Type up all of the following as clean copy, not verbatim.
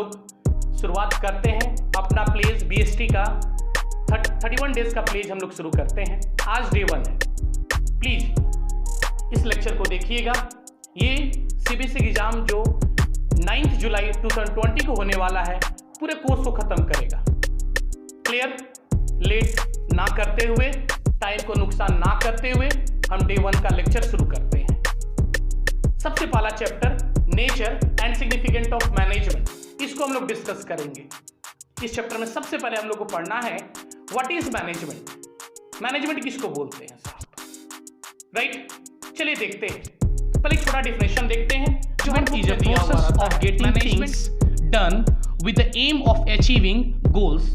लोग शुरुआत करते हैं अपना प्लेज BST का 31 डेज का प्लेज हम लोग शुरू करते हैं। आज डे 1 है। प्लीज इस लेक्चर को देखिएगा। ये CBSE एग्जाम जो 9 जुलाई 2020 को होने वाला है पूरे कोर्स को खत्म करेगा। क्लियर? लेट ना करते हुए, टाइम को नुकसान ना करते हुए हम डे 1 का लेक्चर शुरू करते हैं। सबसे पहला chapter nature and significant of management, इसको हम लोग डिस्कस करेंगे। इस चैप्टर में सबसे पहले हम लोग को पढ़ना है व्हाट इज मैनेजमेंट। मैनेजमेंट किसको बोलते हैं साहब? राइट, चलिए देखते हैं। पहले एक छोटा डिफिनेशन देखते हैं जो हम is a process of getting things done with the aim of achieving goals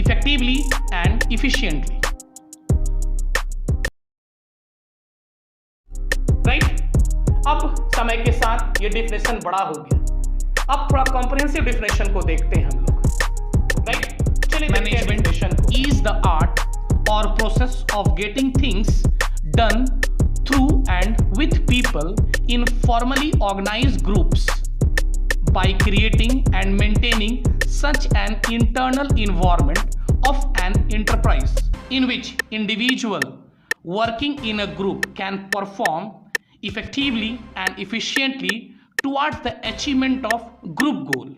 effectively and efficiently. Right, अब समय के साथ ये डिफिनेशन बड़ा हो गया। अब थोड़ा कॉम्प्रिहेंसिव डिफिनेशन को देखते हैं हम लोग। राइट, चलिए Management is the art or process of getting things done through and with people in formally organized groups by creating and maintaining such an internal environment of an enterprise in which individual working in a group can perform effectively and efficiently towards the achievement of group goal.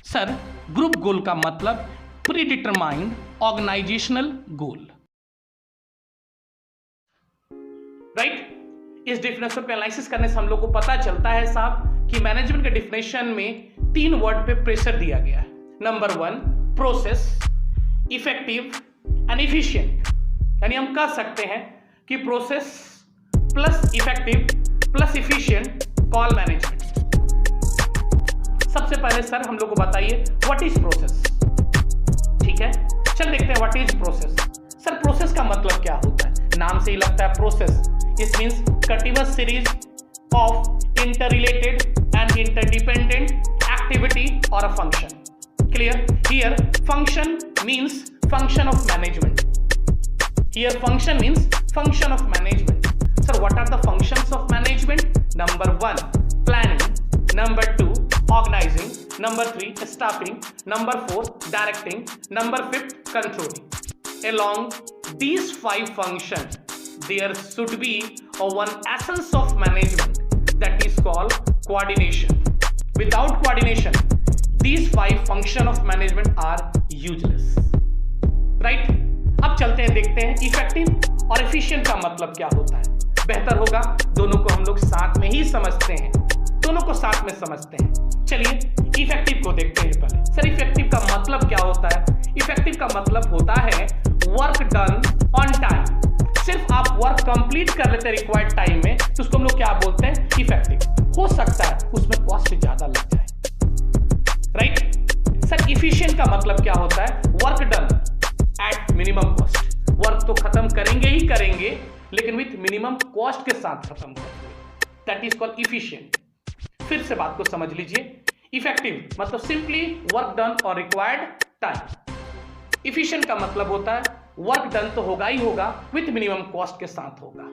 Sir, group goal का मतलब predetermined organizational goal. Right, इस definition पे analysis करने से हम लोग को पता चलता है साहब कि मैनेजमेंट के डिफिनेशन में 3 वर्ड पे प्रेशर दिया गया है। Number 1 process, effective and efficient. यानी हम कह सकते हैं कि process plus effective plus efficient call management. सबसे पहले सर हम लोग को बताइए व्हाट इज प्रोसेस। ठीक है, चल देखते हैं what is process. Sir process का मतलब क्या होता है? नाम से ही लगता है process. It means continuous series of interrelated and interdependent activity or a function. Clear? Here function means function of management. Here function means function of management. Sir, what are the functions of management? Number 1 planning, number 2 organizing, number 3 staffing, number 4 directing, number 5 controlling. Along these 5 functions there should be one essence of management that is called coordination. Without coordination these 5 functions of management are useless. Right? अब चलते हैं, देखते हैं effective और efficient का मतलब क्या होता है। बेहतर होगा दोनों को हम लोग साथ में ही समझते हैं, दोनों को साथ में समझते हैं। चलिए इफेक्टिव को देखते हैं पहले। सर इफेक्टिव का मतलब क्या होता है? इफेक्टिव का मतलब होता है वर्क डन ऑन टाइम। सिर्फ आप वर्क कंप्लीट कर लेते हैं रिक्वायर्ड टाइम में तो उसको हम लोग क्या बोलते हैं? इफेक्टिव। हो सकता है उसमें कॉस्ट ज्यादा लग जाए। राइट? सर इफिशिएंट का मतलब क्या होता है? Work done at minimum cost. Work तो खत्म करेंगे ही करेंगे लेकिन विथ मिनिमम कॉस्ट के साथ खत्म करेंगे। That is called efficient. फिर से बात को समझ लीजिए। इफेक्टिव मतलब सिंपली वर्क डन और रिक्वायर्ड टाइम। इफिशिएंट का मतलब होता है वर्क डन तो होगा ही होगा विथ मिनिमम कॉस्ट के साथ होगा।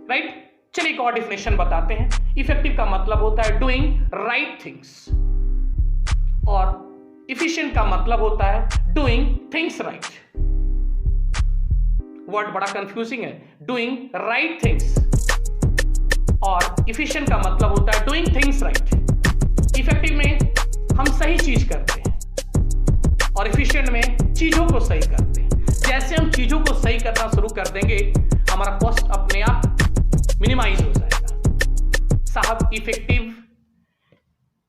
राइट? चलिए एक और डिफिनेशन बताते हैं। इफेक्टिव का मतलब होता है डूइंग राइट थिंग्स और इफिशिएंट का मतलब होता है डूइंग थिंग्स राइट। वर्ड बड़ा कंफ्यूजिंग है। डूइंग राइट थिंग्स और इफिशिएंट का मतलब होता है डूइंग थिंग्स राइट। इफेक्टिव में हम सही चीज करते हैं और एफिशिएंट में चीजों को सही करते हैं। जैसे हम चीजों को सही करना शुरू कर देंगे हमारा कॉस्ट अपने आप मिनिमाइज हो जाएगा। साहब effective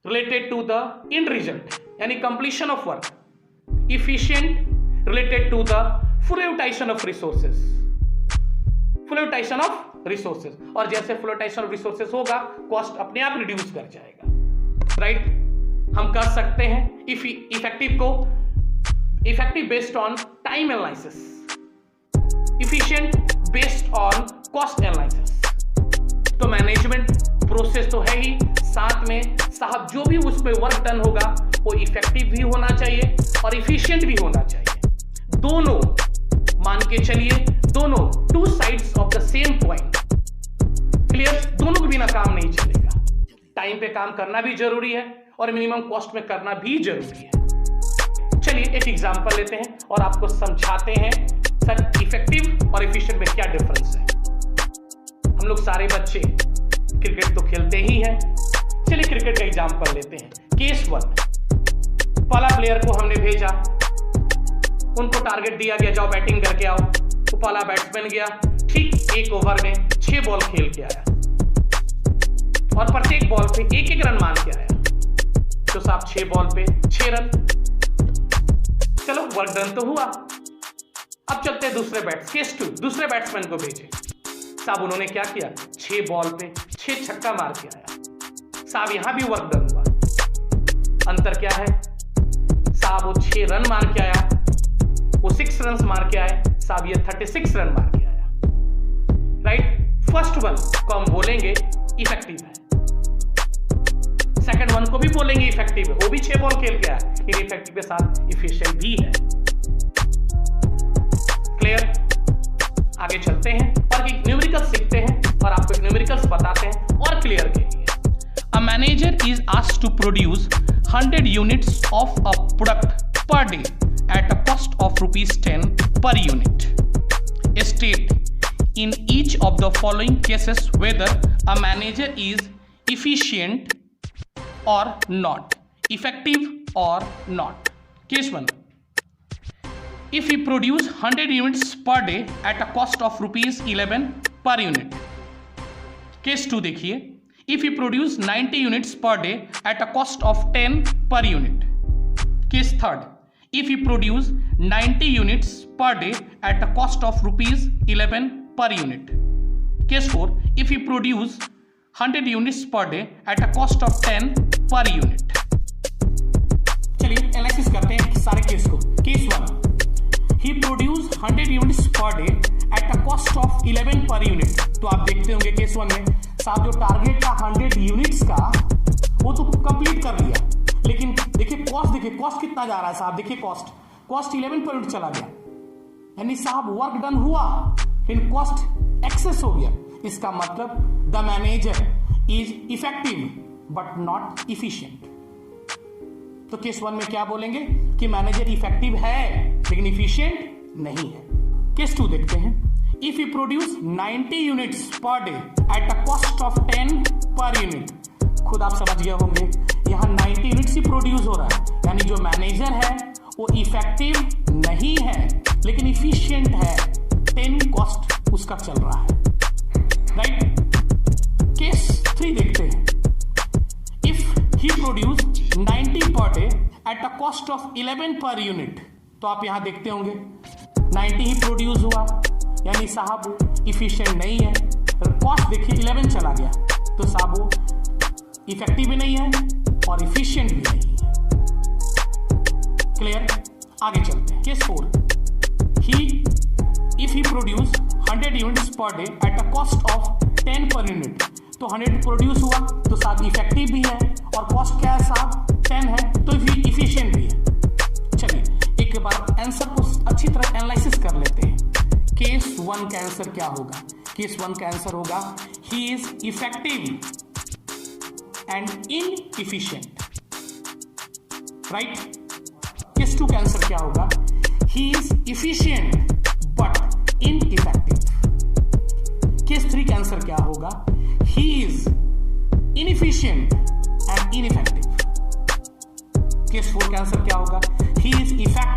related to the end result यानी completion of work. Efficient related to the full utilization of resources. Full utilization of resources और जैसे फुल यूटिलाइजेशन ऑफ रिसोर्सेज होगा कॉस्ट अपने आप रिड्यूस कर जाएगा। राइट? हम कर सकते हैं इफेक्टिव को effective based on time analysis, efficient based on cost analysis. तो मैनेजमेंट प्रोसेस तो है ही, साथ में साहब जो भी उस पे वर्क डन होगा वो इफेक्टिव भी होना चाहिए और इफिशिएंट भी होना चाहिए। दोनों मान के चलिए, दोनों 2 sides of the same coin. Clear? दोनों के बिना काम नहीं चलेगा। टाइम पे काम करना भी जरूरी है और मिनिमम कॉस्ट में करना भी जरूरी है। चलिए एक एग्जांपल लेते हैं और आपको समझाते हैं सर इफेक्टिव और एफिशिएंट में क्या डिफरेंस है। हम लोग सारे बच्चे क्रिकेट तो खेलते ही हैं। चलिए क्रिकेट का एग्जांपल लेते हैं। केस 1, पहला प्लेयर को हमने भेजा, उनको टारगेट दिया गया जाओ बैटिंग करके आओ। तो पहला बैट्समैन गया, ठीक 1 ओवर में 6 बॉल खेल के आया और प्रत्येक बॉल पे 1-1 रन मान के आया। तो साहब 6 बॉल पे 6 रन, चलो वर्क डन तो हुआ। अब चलते हैं दूसरे केस 2, दूसरे बैट्समैन को भेजे। साहब उन्होंने क्या किया, 6 बॉल पे 6 छक्का मार के आया। साहब यहां भी वर्क डन हुआ। अंतर क्या है, साहब वो 6 रन मार के आया, वो 6 रन मार के आए, साहब ये 36 रन मार के आया। राइट, फर्स्ट वन को हम बोलेंगे इफेक्टिव है, सेकंड वन को भी बोलेंगे इफेक्टिव है, वो भी 6 बॉल खेल के आया, लेकिन इफेक्टिव के साथ इफिशिएंट भी है। क्लियर, आगे चलते हैं और एक न्यूमेरिकल सीखते हैं और आपको एक न्यूमेरिकल्स बताते हैं और क्लियर के लिए। A manager is asked to produce 100 units of a product per day at a cost of ₹10 per unit. State in each of the following cases whether a manager is efficient or not, effective or not. Case 1. If we produce 100 units per day at a cost of ₹11 per unit. Case 2 देखिए, if we produce 90 units per day at a cost of 10 per unit. Case 3, if we produce 90 units per day at a cost of ₹11 per unit. Case 4, if we produce 100 units per day at a cost of 10 per unit. चलिए analysis करते हैं सारे case को। Case 1, he produced 100 units per day at a cost of 11 per unit. तो आप देखते होंगे case 1 में साहब जो टारगेट था 100 यूनिट्स का वो तो कंप्लीट कर लिया, लेकिन देखिए कॉस्ट कितना जा रहा है साहब, देखिए कॉस्ट 11 पर चला गया, यानी साहब वर्क डन हुआ लेकिन कॉस्ट एक्सेस हो गया। इसका मतलब the manager is effective but not efficient. तो केस 1 में क्या बोलेंगे कि मैनेजर इफेक्टिव है लेकिन इफिशिएंट नहीं है। केस 2 देखते हैं। If we produce 90 units per day at a cost of 10 per unit, खुद आप समझ गए होंगे यहाँ 90 यूनिट्स ही प्रोड्यूस हो रहा है, यानी जो मैनेजर है वो इफेक्टिव नहीं है लेकिन इफिशिएंट है, 10 कॉस्ट उसका चल रहा है। राइट, केस 3 देखते हैं। If he produced 90 per day at a cost of 11 per unit, तो आप यहाँ देखते होंगे 90 ही प्रोड्यूस हुआ, यानी साहब इफिशिएंट नहीं है। कॉस्ट देखिए 11 चला गया, तो साहब वो इफेक्टिव भी नहीं है और इफिशिएंट भी नहीं है। क्लियर, आगे चलते हैं। Case 4, if he produce 100 units per day at a cost of 10 per unit, तो 100 प्रोड्यूस हुआ तो साहब इफेक्टिव भी है और कॉस्ट क्या है साहब 10 है, तो इफिशिएंट भी है। चलिए एक बार आंसर को अच्छी तरह एनालिसिस कर लेते हैं। केस 1 का आंसर क्या होगा? केस 1 का आंसर होगा he is effective and inefficient. Right, case 2 का आंसर क्या होगा? He is efficient but ineffective. Case 3 का आंसर क्या होगा? He is inefficient and ineffective. Case 4 का आंसर क्या होगा? He is effective